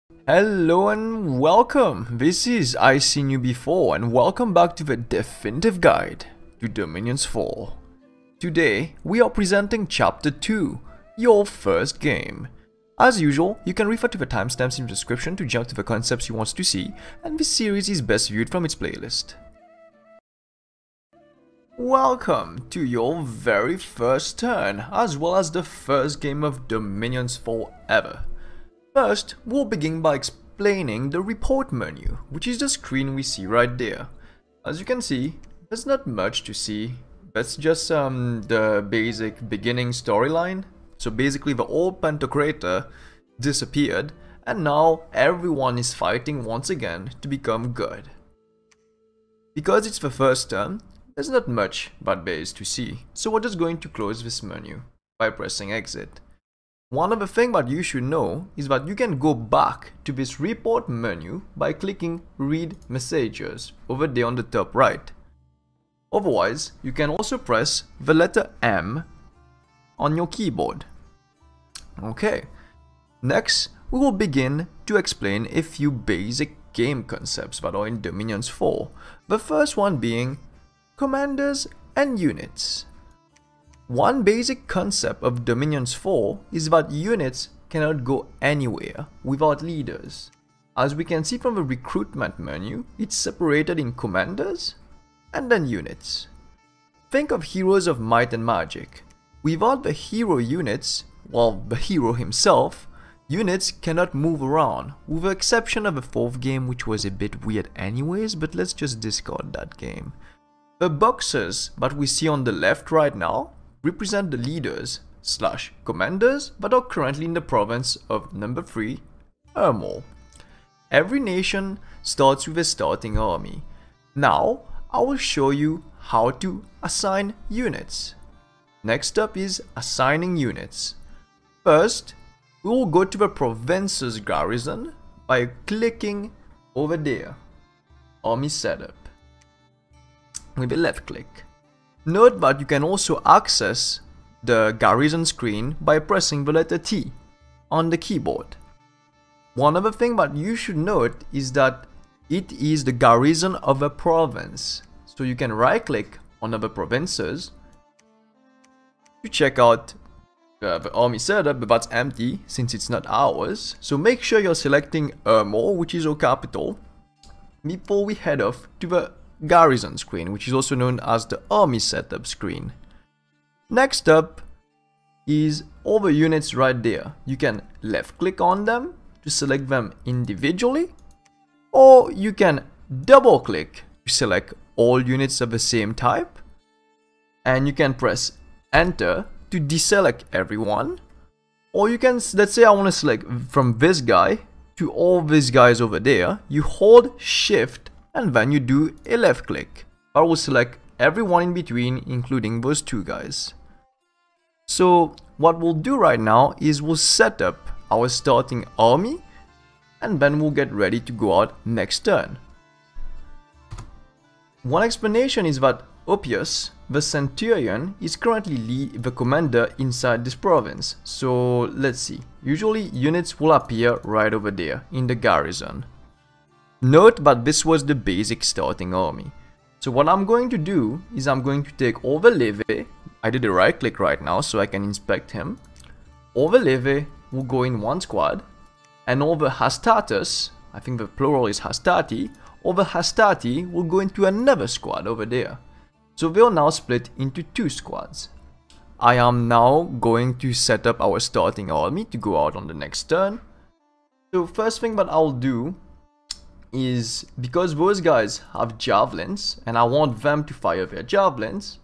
Hello and welcome. This is I Seen You Before and welcome back to the definitive guide to Dominion's Fall. Today we are presenting Chapter 2, your first game. As usual, you can refer to the timestamps in the description to jump to the concepts you want to see, and this series is best viewed from its playlist. Welcome to your very first turn, as well as the first game of Dominion's Fall ever. First, we'll begin by explaining the report menu, which is the screen we see right there. As you can see, there's not much to see. That's just the basic beginning storyline. So basically the old Pantocrator disappeared and now everyone is fighting once again to become good. Because it's the first turn, there's not much but there is to see. So we're just going to close this menu by pressing exit. One other thing that you should know is that you can go back to this report menu by clicking read messages over there on the top right. Otherwise, you can also press the letter M on your keyboard. Okay, next we will begin to explain a few basic game concepts that are in Dominion's Fall. The first one being commanders and units. One basic concept of Dominion's Fall is that units cannot go anywhere without leaders. As we can see from the recruitment menu, it's separated in commanders and then units. Think of heroes of might and magic. Without the hero units, well, the hero himself, units cannot move around, with the exception of the fourth game, which was a bit weird anyways, but let's just discard that game. The boxes that we see on the left right now represent the leaders / commanders that are currently in the province of number 3, Ermol. Every nation starts with a starting army. Now, I will show you how to assign units. Next up is assigning units. First, we will go to the province's garrison by clicking over there, army setup, with a left click. Note that you can also access the garrison screen by pressing the letter T on the keyboard. One other thing that you should note is that it is the garrison of a province. So you can right click on other provinces to check out the army setup, but that's empty since it's not ours. So make sure you're selecting Ermol, which is our capital, before we head off to the garrison screen, which is also known as the army setup screen. Next up is all the units right there. You can left click on them to select them individually, or you can double click to select all units of the same type, and you can press enter to deselect everyone, or you can, let's say I want to select from this guy to all these guys over there. You hold shift and then you do a left click. I will select everyone in between, including those two guys. So what we'll do right now is we'll set up our starting army and then we'll get ready to go out next turn. One explanation is that Oppius, the centurion, is currently the commander inside this province. So let's see. Usually units will appear right over there in the garrison. Note that this was the basic starting army. So what I'm going to do is I'm going to take all the levy. I did a right click right now so I can inspect him. All the levy will go in one squad, and all the hastatus, I think the plural is hastati, all the hastati will go into another squad over there. So they'll now split into two squads. I am now going to set up our starting army to go out on the next turn. So first thing that I'll do is, because those guys have javelins and I want them to fire their javelins,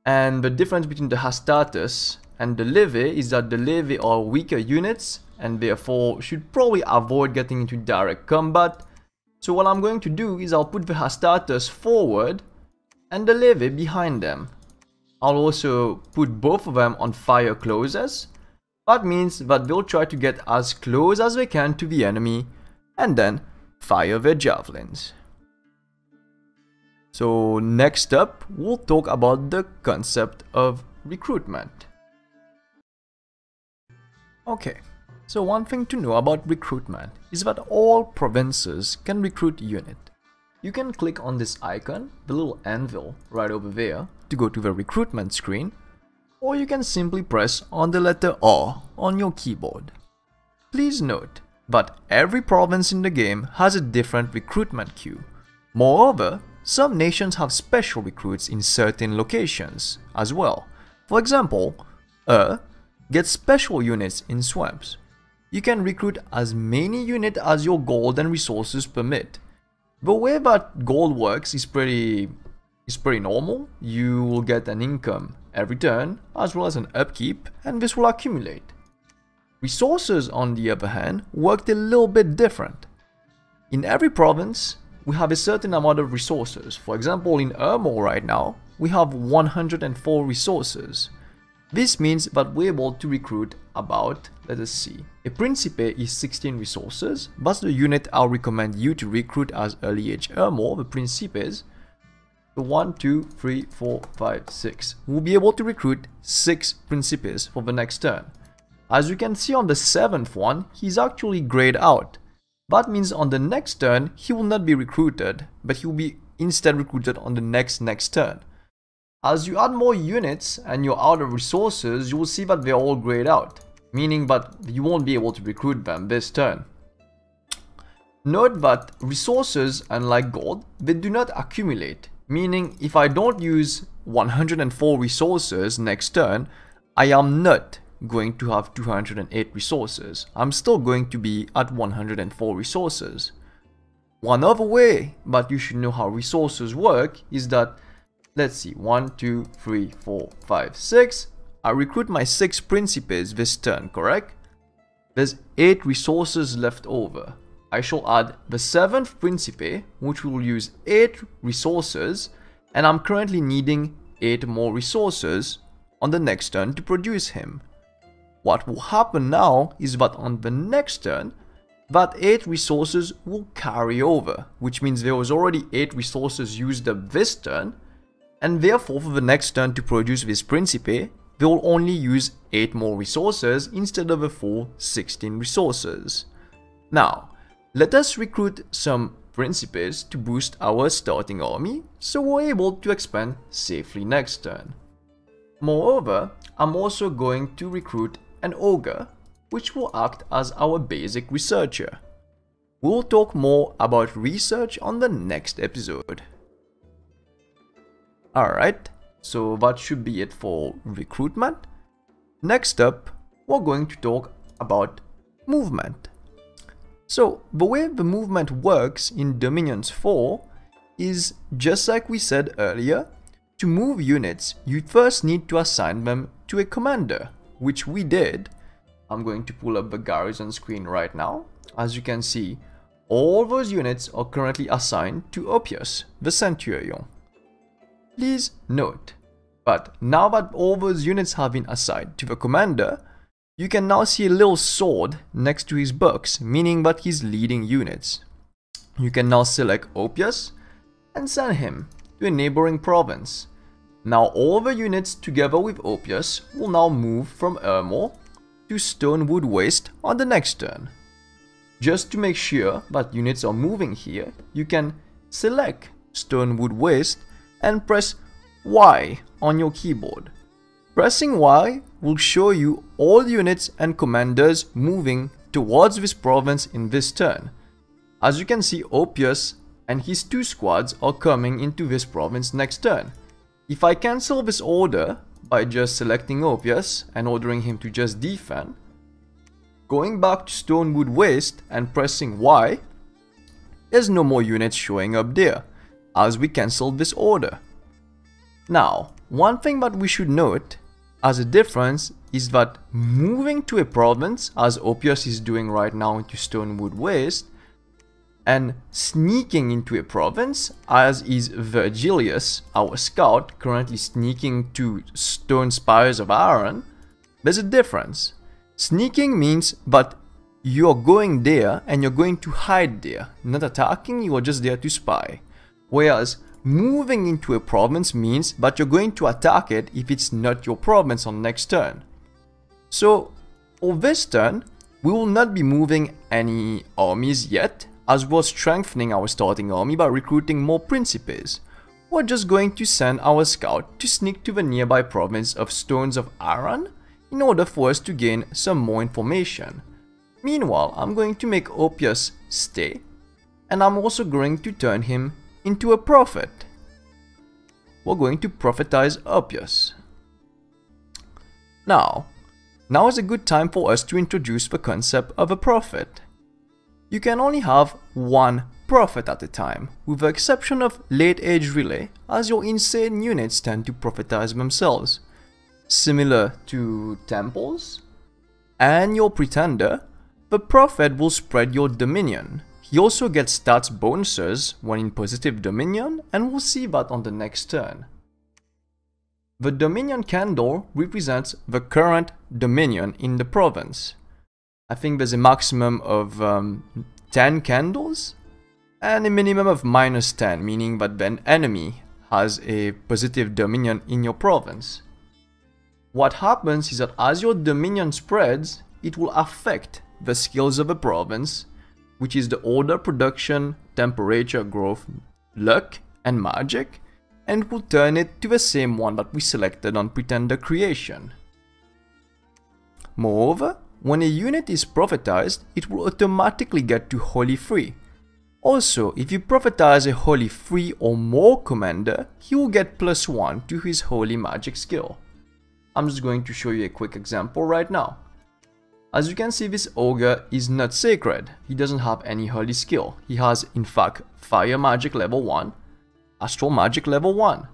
and the difference between the hastatus and the levy is that the levy are weaker units and therefore should probably avoid getting into direct combat. So what I'm going to do is I'll put the hastatus forward and the levy behind them. I'll also put both of them on fire closes. That means that they'll try to get as close as they can to the enemy and then fire their javelins. So next up, we'll talk about the concept of recruitment. Okay, So one thing to know about recruitment is that all provinces can recruit unit. You can click on this icon, the little anvil right over there, to go to the recruitment screen, or you can simply press on the letter R on your keyboard. Please note that every province in the game has a different recruitment queue. Moreover, some nations have special recruits in certain locations as well. For example, gets special units in swamps. You can recruit as many units as your gold and resources permit. The way that gold works is pretty normal. You will get an income every turn as well as an upkeep, and this will accumulate. Resources, on the other hand, worked a little bit different. In every province, we have a certain amount of resources. For example, in Ermor right now, we have 104 resources. This means that we're able to recruit about, let us see, a Principe is 16 resources. That's the unit I'll recommend you to recruit as early age Ermor, the Principes. The 1, 2, 3, 4, 5, 6. We'll be able to recruit 6 Principes for the next turn. As you can see on the 7th one, he's actually grayed out. That means on the next turn, he will not be recruited, but he will be instead recruited on the next turn. As you add more units and you're out of resources, you will see that they're all grayed out, meaning that you won't be able to recruit them this turn. Note that resources, unlike gold, they do not accumulate, meaning if I don't use 104 resources next turn, I am not going to have 208 resources. I'm still going to be at 104 resources. One other way that you should know how resources work is that, let's see, 1, 2, 3, 4, 5, 6. I recruit my 6 Principes this turn, correct? There's 8 resources left over. I shall add the 7th Principe, which will use 8 resources, and I'm currently needing 8 more resources on the next turn to produce him. What will happen now is that on the next turn, that 8 resources will carry over, which means there was already 8 resources used up this turn, and therefore for the next turn to produce this Principe, they will only use 8 more resources instead of the full 16 resources. Now, let us recruit some Principes to boost our starting army, so we're able to expand safely next turn. Moreover, I'm also going to recruit an Ogre, which will act as our basic researcher. We'll talk more about research on the next episode. Alright, so that should be it for recruitment. Next up, we're going to talk about movement. So, the way the movement works in Dominions 4 is just like we said earlier. To move units, you first need to assign them to a commander, which we did. I'm going to pull up the garrison screen right now. As you can see, all those units are currently assigned to Oppius, the Centurion. Please note, but now that all those units have been assigned to the commander, you can now see a little sword next to his box, meaning that he's leading units. You can now select Oppius and send him to a neighboring province. Now all the units together with Oppius will now move from Ermor to Stonewood Waste on the next turn. Just to make sure that units are moving here, you can select Stonewood Waste and press Y on your keyboard. Pressing Y will show you all units and commanders moving towards this province in this turn. As you can see, Oppius and his 2 squads are coming into this province next turn. If I cancel this order by just selecting Oppius and ordering him to just defend, going back to Stonewood Waste and pressing Y, there's no more units showing up there, as we cancelled this order. Now, one thing that we should note as a difference is that moving to a province, as Oppius is doing right now into Stonewood Waste, and sneaking into a province, as is Virgilius, our scout, currently sneaking to Stone Spires of Iron, there's a difference. Sneaking means that you're going there and you're going to hide there, not attacking, you are just there to spy. Whereas moving into a province means that you're going to attack it if it's not your province on next turn. So, for this turn, We will not be moving any armies yet, as we're strengthening our starting army by recruiting more Principes. We're just going to send our scout to sneak to the nearby province of Thrones of Ascension in order for us to gain some more information. Meanwhile, I'm going to make Oppius stay, and I'm also going to turn him into a prophet. We're going to prophetize Oppius. Now is a good time for us to introduce the concept of a prophet. You can only have one prophet at a time, with the exception of late age relay, as your insane units tend to prophetize themselves. Similar to temples and your pretender, the prophet will spread your dominion. He also gets stats bonuses when in positive dominion, and we'll see that on the next turn. The dominion candle represents the current dominion in the province. I think there's a maximum of 10 candles and a minimum of -10, meaning that an enemy has a positive dominion in your province. What happens is that as your dominion spreads, it will affect the skills of a province, which is the order, production, temperature, growth, luck, and magic, and will turn it to the same one that we selected on Pretender Creation. Moreover, when a unit is prophetized, it will automatically get to Holy 3. Also, if you prophetize a Holy 3 or more commander, he will get +1 to his Holy Magic skill. I'm just going to show you a quick example right now. As you can see, this ogre is not sacred. He doesn't have any holy skill. He has, in fact, Fire Magic level 1, Astral Magic level 1.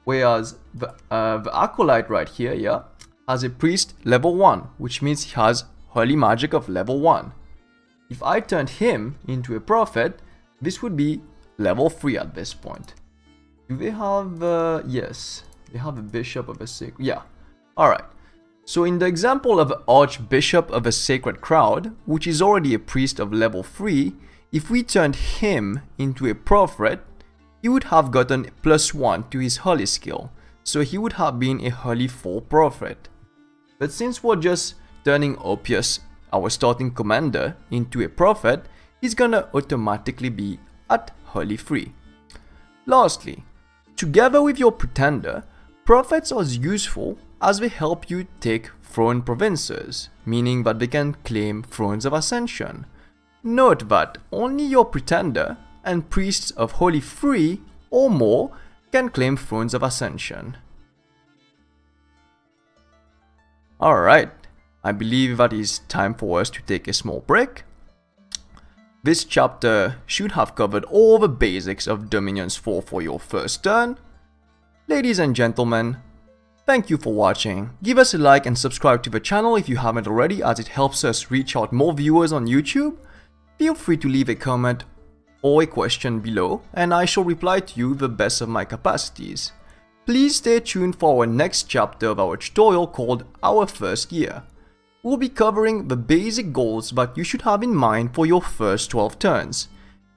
Whereas the Acolyte right here, yeah, has a Priest level 1, which means he has Holy Magic of level 1. If I turned him into a Prophet, this would be level 3 at this point. Do they have, yes, they have a Bishop of a Sacred, yeah, alright. So in the example of Archbishop of a Sacred Crowd, which is already a priest of level 3, if we turned him into a prophet, he would have gotten +1 to his holy skill, so he would have been a holy 4 prophet. But since we're just turning Oppius, our starting commander, into a prophet, he's gonna automatically be at holy 3. Lastly, together with your pretender, prophets are useful as they help you take throne provinces, meaning that they can claim Thrones of Ascension. Note that only your pretender and priests of Holy 3 or more can claim Thrones of Ascension. Alright, I believe that is time for us to take a small break. This chapter should have covered all the basics of Dominions 4 for your first turn. Ladies and gentlemen, thank you for watching. Give us a like and subscribe to the channel if you haven't already, as it helps us reach out more viewers on YouTube. Feel free to leave a comment or a question below, and I shall reply to you the best of my capacities. Please stay tuned for our next chapter of our tutorial called Our First Year. We'll be covering the basic goals that you should have in mind for your first 12 turns.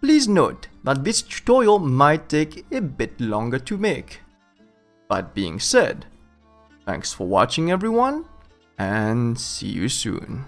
Please note that this tutorial might take a bit longer to make. That being said, thanks for watching everyone, and see you soon.